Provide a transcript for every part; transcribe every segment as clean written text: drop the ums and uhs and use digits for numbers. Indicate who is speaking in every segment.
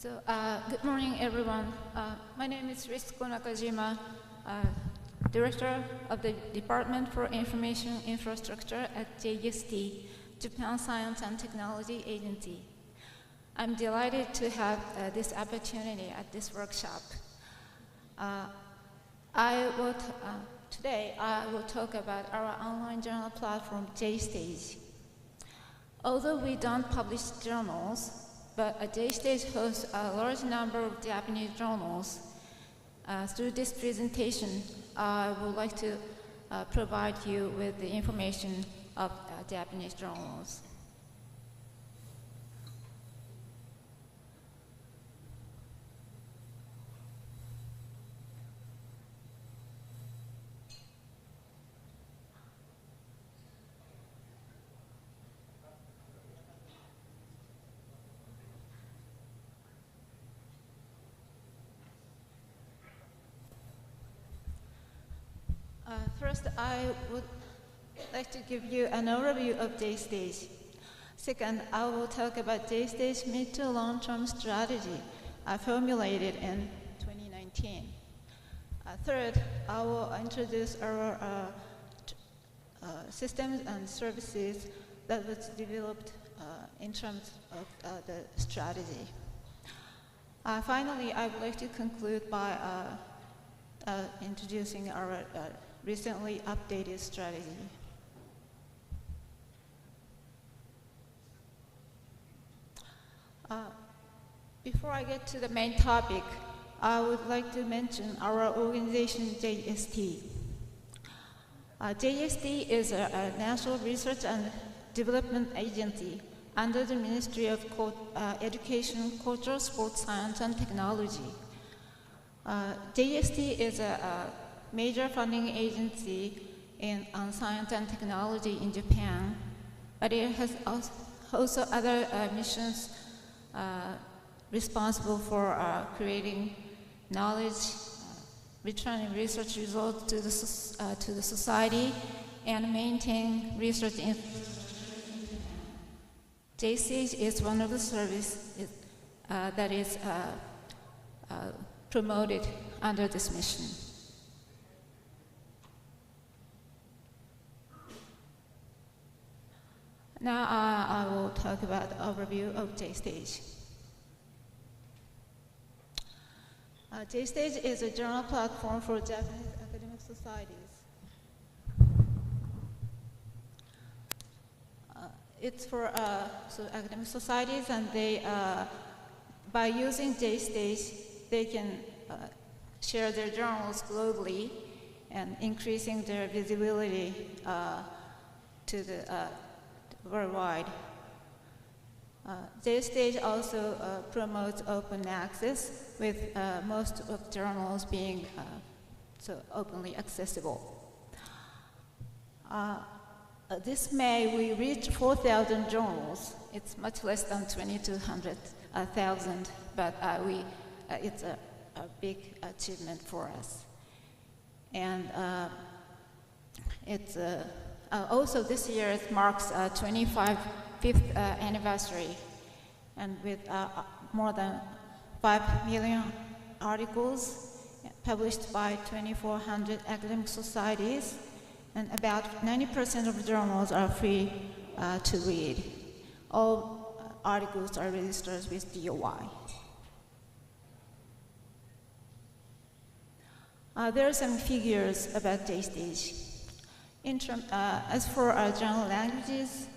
Speaker 1: Good morning, everyone. My name is Ritsuko Nakajima, Director of the Department for Information Infrastructure at JST, Japan Science and Technology Agency. I'm delighted to have this opportunity at this workshop. Today, I will talk about our online journal platform, JStage. Although we don't publish journals, but JStage hosts a large number of Japanese journals. Through this presentation, I would like to provide you with the information of Japanese journals. First, I would like to give you an overview of JStage. Second, I will talk about JStage mid to long-term strategy formulated in 2019. Third, I will introduce our systems and services that was developed in terms of the strategy. Finally, I would like to conclude by introducing our recently updated strategy. Before I get to the main topic, I would like to mention our organization, JST. JST is a national research and development agency under the Ministry of Education, Culture, Sports, Science, and Technology. JST is a major funding agency on science and technology in Japan, but it has also other missions responsible for creating knowledge, returning research results to the society, and maintain research infrastructure. JStage is one of the services that is promoted under this mission. Now I will talk about the overview of JStage. JStage is a journal platform for Japanese academic societies. It's for academic societies, and they, by using JStage, they can share their journals globally and increasing their visibility to the worldwide. JStage also promotes open access, with most of journals being so openly accessible. This May, we reached 4,000 journals. It's much less than 2,200,000, but it's a big achievement for us. And it's also this year it marks 25th anniversary, and with more than 5 million articles published by 2,400 academic societies, and about 90% of journals are free to read. All articles are registered with DOI. There are some figures about JStage. As for our journal languages,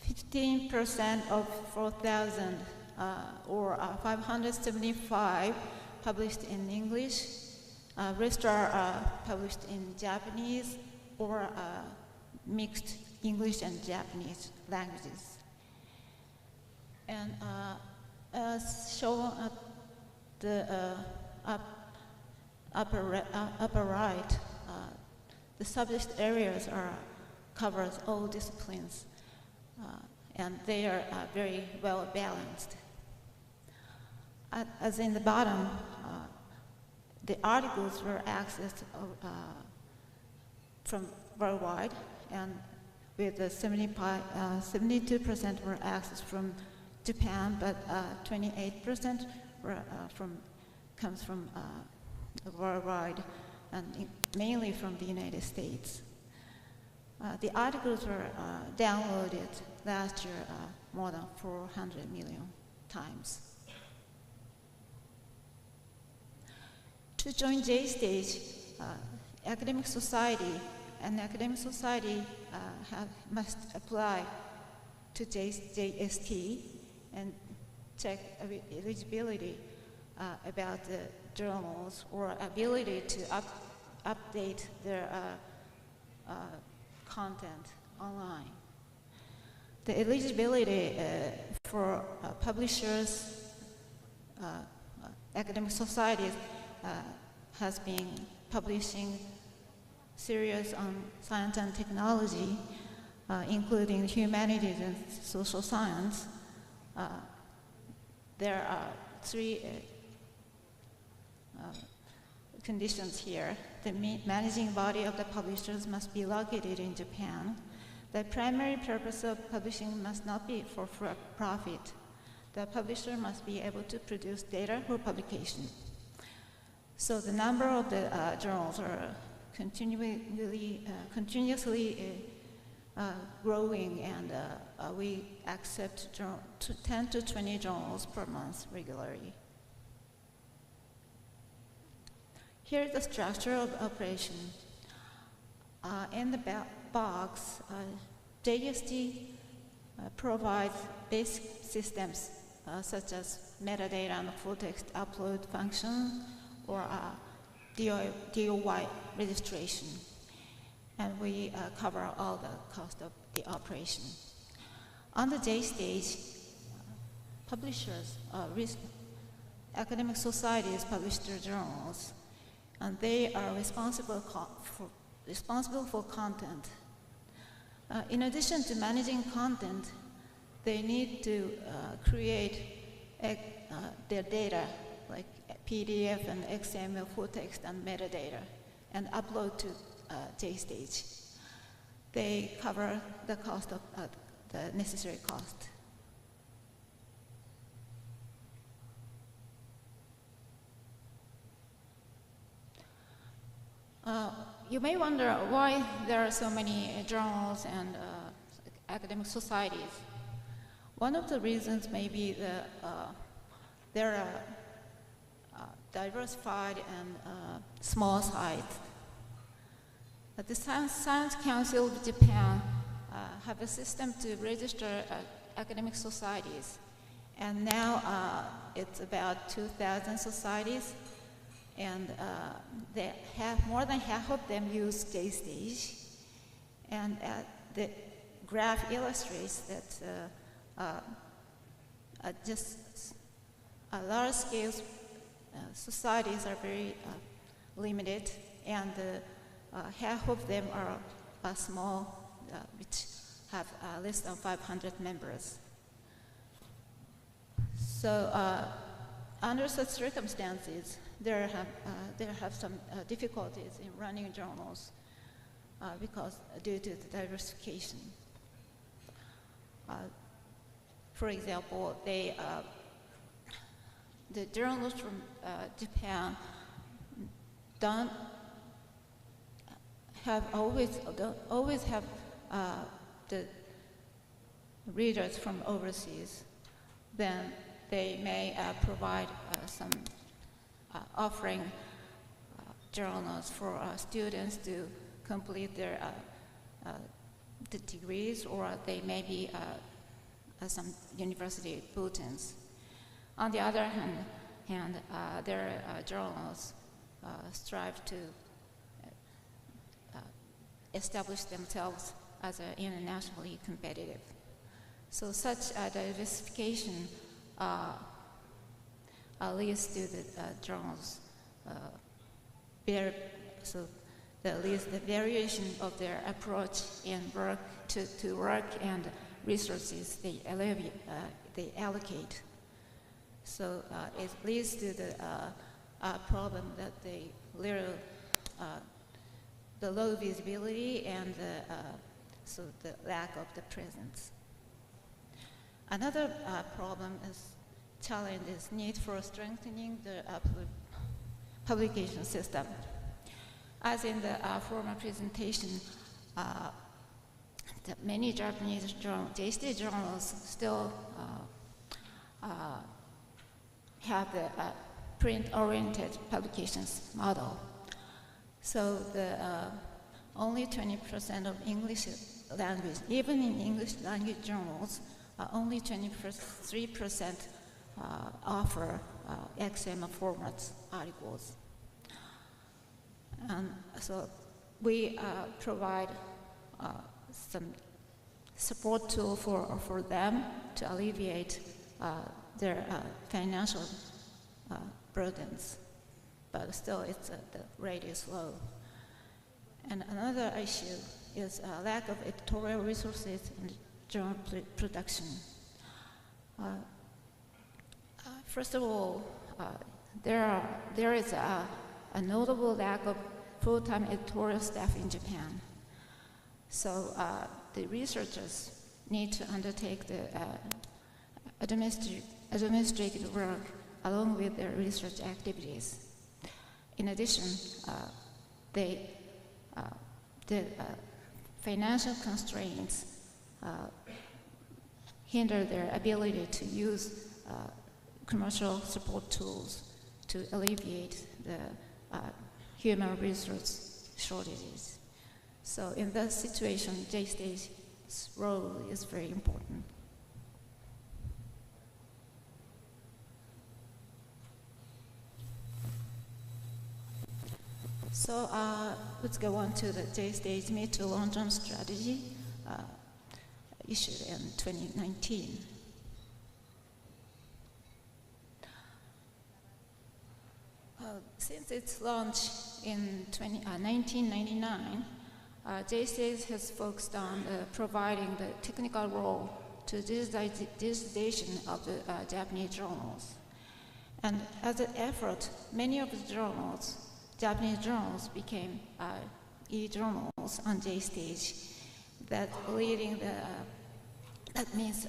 Speaker 1: 15% of 4,000 or 575 published in English. Rest are published in Japanese or mixed English and Japanese languages. And as shown at the upper right, the subject areas covers all disciplines, and they are very well balanced. As in the bottom, the articles were accessed from worldwide, and with 72% were accessed from Japan, but 28% comes from worldwide, and mainly from the United States. The articles were downloaded last year more than 400 million times. To join J-Stage, academic society must apply to JST and check eligibility about the journals or ability to update their content online. The eligibility for publishers, academic societies has been publishing series on science and technology, including humanities and social science. There are three conditions here. The managing body of the publishers must be located in Japan. The primary purpose of publishing must not be for profit. The publisher must be able to produce data for publication. So the number of the journals are continuously growing, and we accept 10 to 20 journals per month regularly. Here's the structure of operation. In the box, JST provides basic systems such as metadata and full text upload function or DOI registration. And we cover all the cost of the operation. On the J-Stage, publishers, academic societies publish their journals, and they are responsible for content. In addition to managing content, they need to create their data, like PDF and XML full text and metadata, and upload to J-Stage. They cover the cost of the necessary cost. You may wonder why there are so many journals and academic societies. One of the reasons may be that there are diversified and small sites. The Science Council of Japan have a system to register academic societies, and now it's about 2,000 societies, and more than half of them use J-Stage. And the graph illustrates that just large-scale societies are very limited, and half of them are small, which have less than 500 members. So under such circumstances, there have some difficulties in running journals because due to the diversification. For example, the journals from Japan don't always have the readers from overseas. Then they may provide some offering journals for students to complete their the degrees, or they may be some university bulletins. On the other hand, their journals strive to establish themselves as internationally competitive. So such diversification leads to the journals leads the variation of their approach in work to work and resources they allocate. So it leads to the problem that the low visibility and the lack of the presence. Another challenge is need for strengthening the publication system. As in the former presentation, many Japanese JST journals still have the print-oriented publications model. So the only 20% of English language, even in English language journals, only 23% offer XML format articles. And so we provide some support tool for them to alleviate their financial burdens, but still the rate is low. And another issue is lack of editorial resources in journal production. First of all, there is a notable lack of full-time editorial staff in Japan. So the researchers need to undertake the administrative work along with their research activities. In addition, the financial constraints hinder their ability to use commercial support tools to alleviate the human resource shortages. So in that situation, JST's role is very important. So let's go on to the JST's mid to long-term strategy issued in 2019. Since its launch in 1999, JST has focused on providing the technical role to digitization of the Japanese journals. And as an effort, many of the Japanese journals became e-journals on JST. That means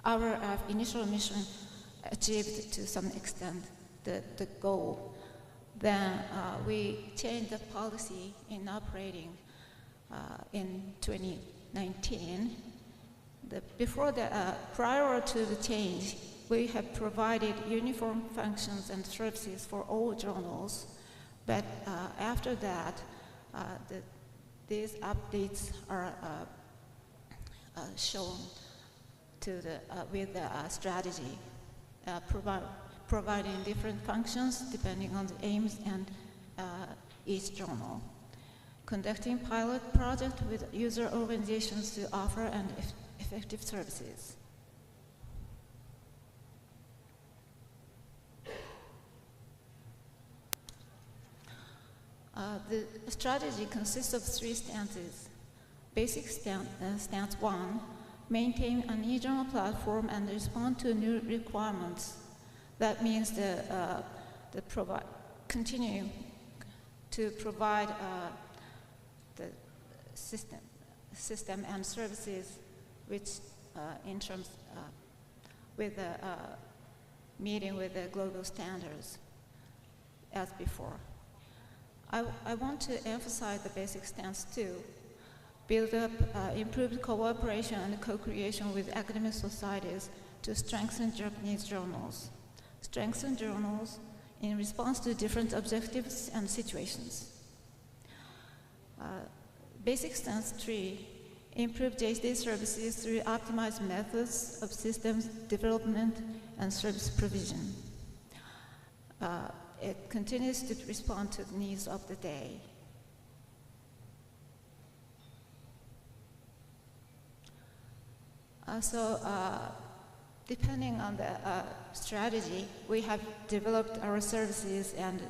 Speaker 1: our initial mission achieved to some extent the goal. Then we changed the policy in operating in 2019. Prior to the change, we have provided uniform functions and services for all journals, but after that, these updates are shown with the strategy, providing different functions depending on the aims and each journal. Conducting pilot projects with user organizations to offer effective services. The strategy consists of 3 stances. Basic stance 1, maintain an e-journal platform and respond to new requirements. That means continue to provide the system and services which in terms with meeting with the global standards as before. I want to emphasize the basic stance 2. Build up improved cooperation and co-creation with academic societies to strengthen Japanese journals. Strengthen journals in response to different objectives and situations. Basic stance 3. Improve JST services through optimized methods of systems development and service provision. It continues to respond to the needs of the day. Depending on the strategy, we have developed our services and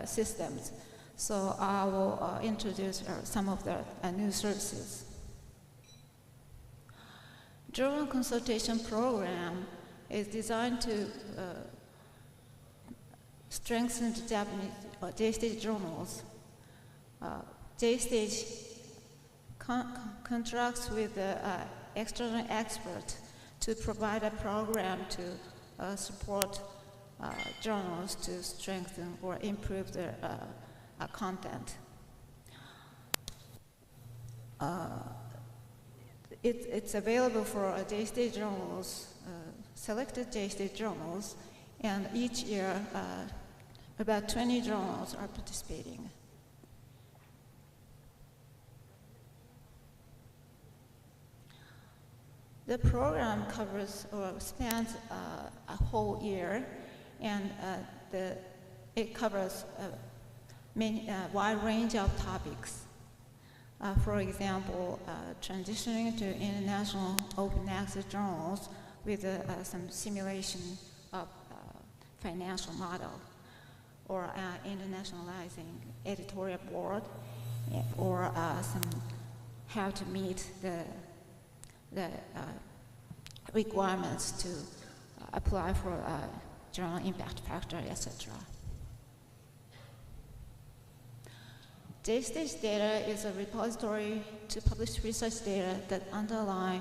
Speaker 1: systems. So I will introduce some of the new services. Journal consultation program is designed to strengthen the Japanese JST journals. JST contracts with the external expert to provide a program to support journals to strengthen or improve their content. It's available for J-State journals, selected J-State journals, and each year about 20 journals are participating. The program covers or spans a whole year, and it covers a wide range of topics. For example, transitioning to international open access journals with some simulation of financial model, or internationalizing editorial board, or some how to meet the requirements to apply for journal impact factor, etc. J-Stage data is a repository to publish research data that underlie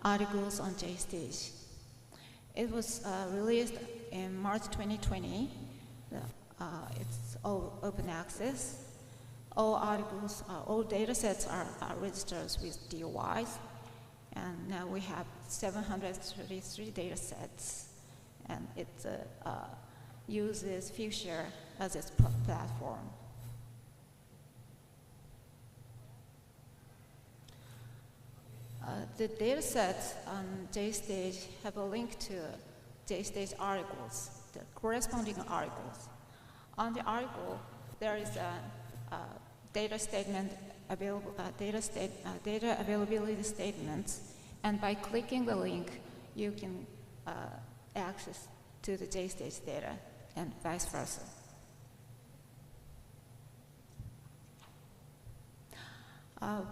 Speaker 1: articles on J-Stage. It was released in March 2020. It's all open access. All articles, all data sets are registered with DOIs. And now we have 733 data sets. And it uses Fuchsia as its platform. The data sets on J-Stage have a link to J-Stage articles, the corresponding articles. On the article, there is a data statement available, data availability statements, and by clicking the link, you can access to the J-Stage data, and vice versa.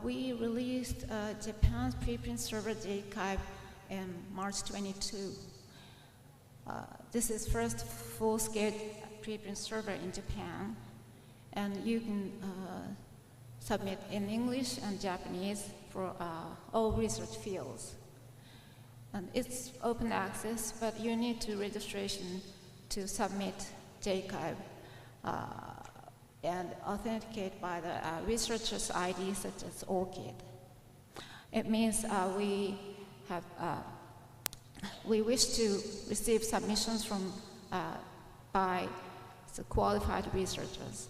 Speaker 1: We released Japan's preprint server JCAIB in March 22. This is first full-scale preprint server in Japan, and you can submit in English and Japanese for all research fields. And it's open access, but you need to registration to submit JCAIB and authenticate by the researcher's ID, such as ORCID. It means we wish to receive submissions from by the qualified researchers.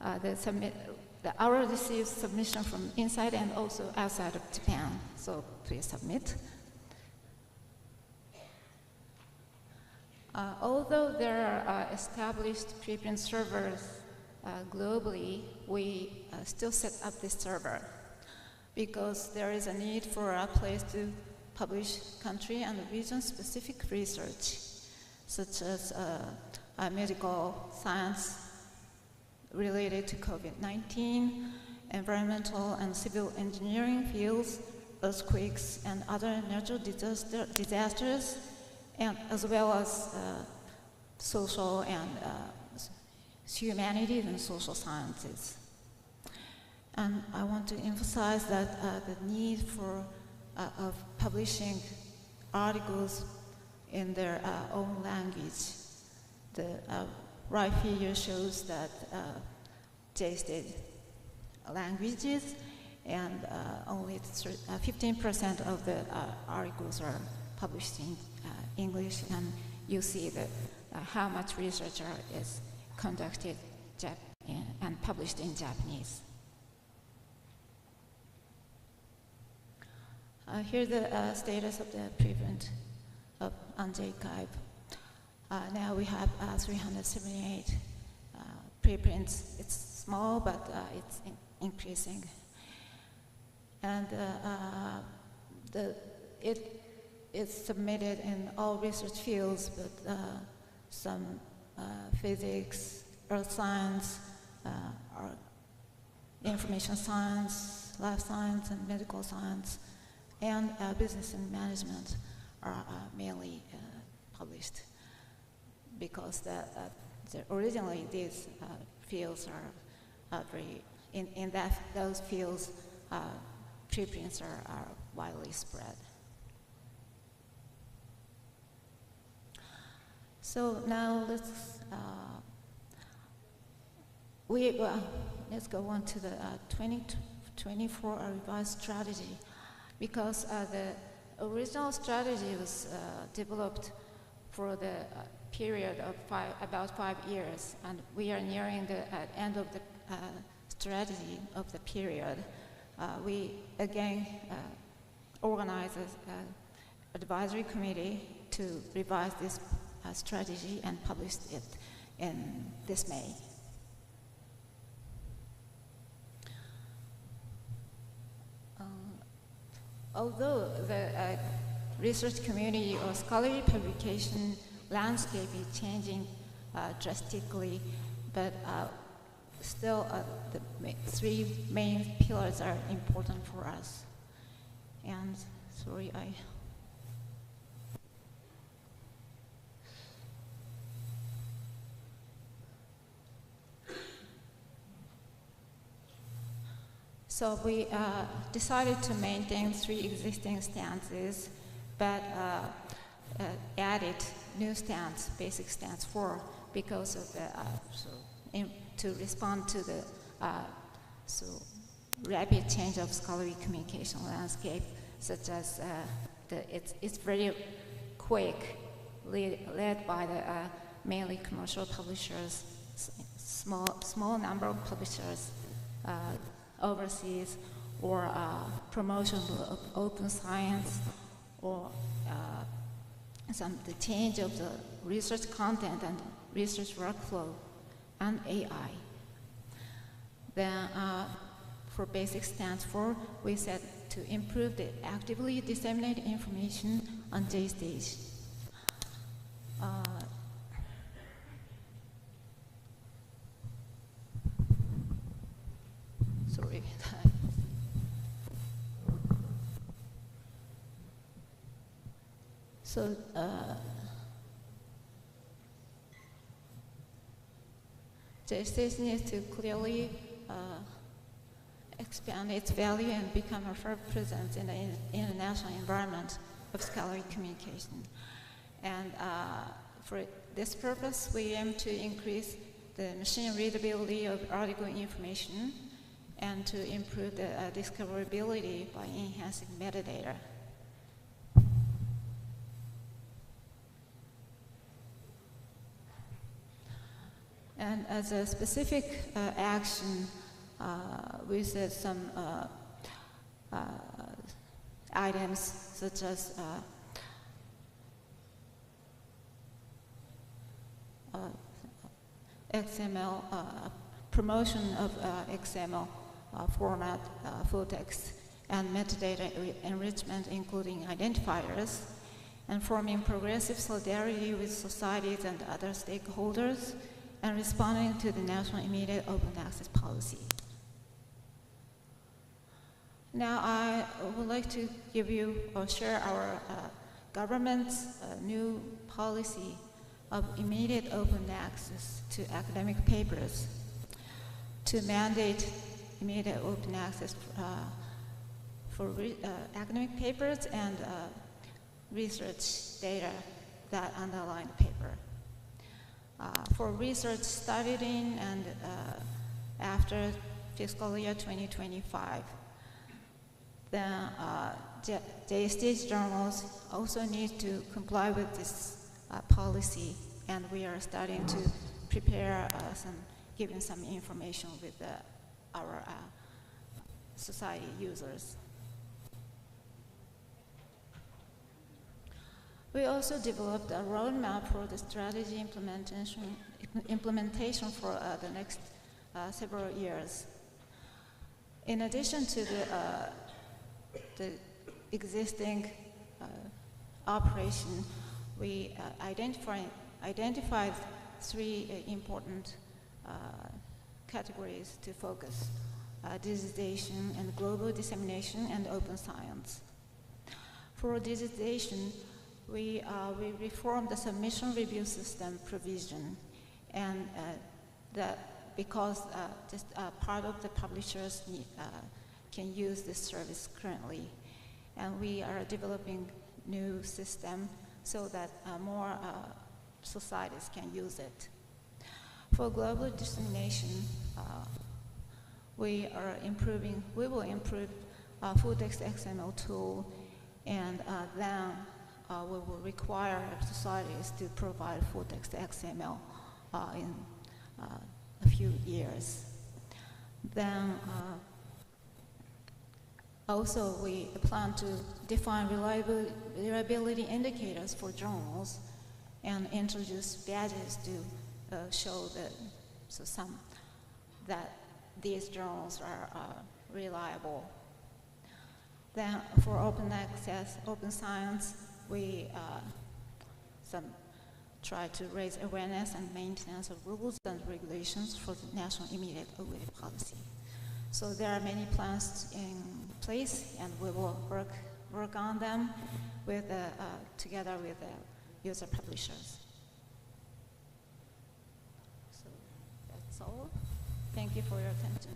Speaker 1: Our receives submission from inside and also outside of Japan, so please submit. Although there are established preprint servers globally, we still set up this server because there is a need for a place to publish country and region-specific research, such as medical science related to COVID-19, environmental and civil engineering fields, earthquakes and other natural disasters, and as well as social and humanities and social sciences. And I want to emphasize that the need for of publishing articles in their own language. The right figure shows that J-State languages, and only 15% of the articles are published in English, and you see that how much research is conducted and published in Japanese. Here's the status of the preprint on JCAIB. Now we have 378 preprints. It's small, but it's increasing. And it's submitted in all research fields, but some physics, earth science, information science, life science, and medical science, and business and management are mainly published, because originally these fields are very, in those fields, preprints are widely spread. So now let's go on to the 2024 revised strategy, because the original strategy was developed for the period of about 5 years, and we are nearing the end of the strategy of the period. We again organized an advisory committee to revise this strategy and published it in this May. Although the research community or scholarly publication landscape is changing drastically, but still the 3 main pillars are important for us. And sorry, So we decided to maintain 3 existing stances, but added new stance, basic stance 4, because of the to respond to the rapid change of scholarly communication landscape, such as it's very quick, led by the mainly commercial publishers, small number of publishers overseas, or promotion of open science, or the change of the research content and research workflow, and AI. Then for basic stance 4, we said to improve the actively disseminated information on JStage. Sorry. So JStage needs to clearly expand its value and become a firm presence in the international environment of scholarly communication. And for this purpose, we aim to increase the machine readability of article information and to improve the discoverability by enhancing metadata. And as a specific action, we said some items such as XML, promotion of XML format, full text, and metadata enrichment, including identifiers, and forming progressive solidarity with societies and other stakeholders, and responding to the national immediate open access policy. Now I would like to give you or share our government's new policy of immediate open access to academic papers, to mandate immediate open access for academic papers and research data that underline the paper. For research studied in and after fiscal year 2025, then JStage journals also need to comply with this policy, and we are starting to prepare giving some information with our society users. We also developed a roadmap for the strategy implementation for the next several years. In addition to the existing operation, we identified 3 important categories to focus: digitization and global dissemination and open science. For digitization, we reformed the submission review system provision, and that because just part of the publishers can use this service currently, and we are developing new system so that more societies can use it. For global dissemination, we will improve full text XML tool, and then we will require societies to provide full text XML in a few years. Then also we plan to define reliability indicators for journals and introduce badges to show that these journals are reliable. Then for open access, open science, we try to raise awareness and maintenance of rules and regulations for the national immediate aware policy. So there are many plans in place, and we will work on them together with the user publishers. So that's all. Thank you for your attention.